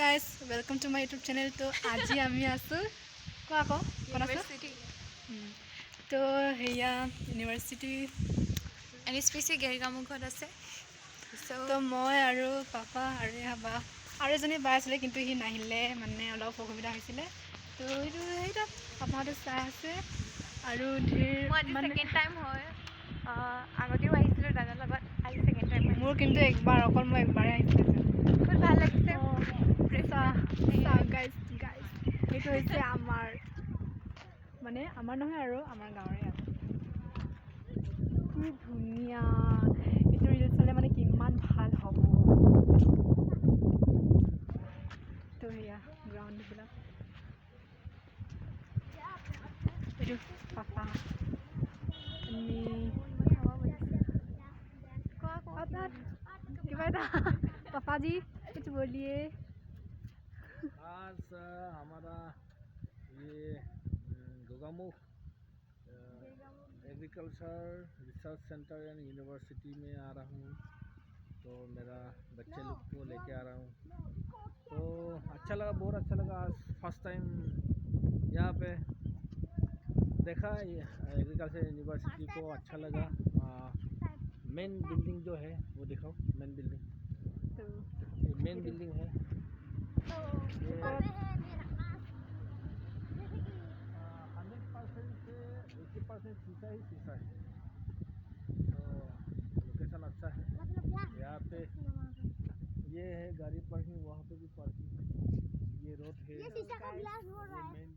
Guys welcome to my YouTube channel. তো আজি আমি আছোঁ আকৌ ইউনিভাৰ্চিটি। তো সেয়া ইউনিভাৰ্চিটি NSPC গেৰিকামুখত আছে। তো মই আৰু পাপা আৰু বা আৰু এজনী বা আছিলে, কিন্তু সি নাহিলে, মানে অলপ অসুবিধা হৈছিলে। তো সেইটো পাপাহঁতে চাই আছে আৰু ধীৰ মানে ছেকেণ্ড টাইম হয়। আগতেও আহিছিলোঁ দাদাৰ লগত, আজি ছেকেণ্ড টাইম। মোৰ কিন্তু অকল মই একবাৰে আহিছিলোঁ। বহুত ভাল লাগিছে। গাইজ সেইটো হৈছে আমাৰ নহয় আৰু আমাৰ গাঁৱৰে আৰু কি ধুনীয়া। এইটো ৰিল চালে মানে কিমান ভাল হ'ব। তো সেয়া গ্ৰাউণ্ডবিলাক, এইটো পাপা कितना पापा जी कुछ बोलिए। आज हमारा ये Gogamukh agriculture research centre and university में आ रहा हूँ। तो मेरा बच्चे लोग को लेके आ रहा हूँ। तो अच्छा लगा, बहुत अच्छा लगा। आज फर्स्ट टाइम यहाँ पे देखा एग्रीकल्चर यूनिवर्सिटी को, अच्छा लगा। मेन बिल्डिंग जो है वो दिखाओ। मेन बिल्डिंग, ये मेन बिल्डिंग है। 100% से 80% शीशा ही शीशा है। तो लोकेशन अच्छा है। यहाँ पे ये है गाड़ी पार्किंग, वहाँ पे भी पार्किंग है। ये रोड है, ये मेन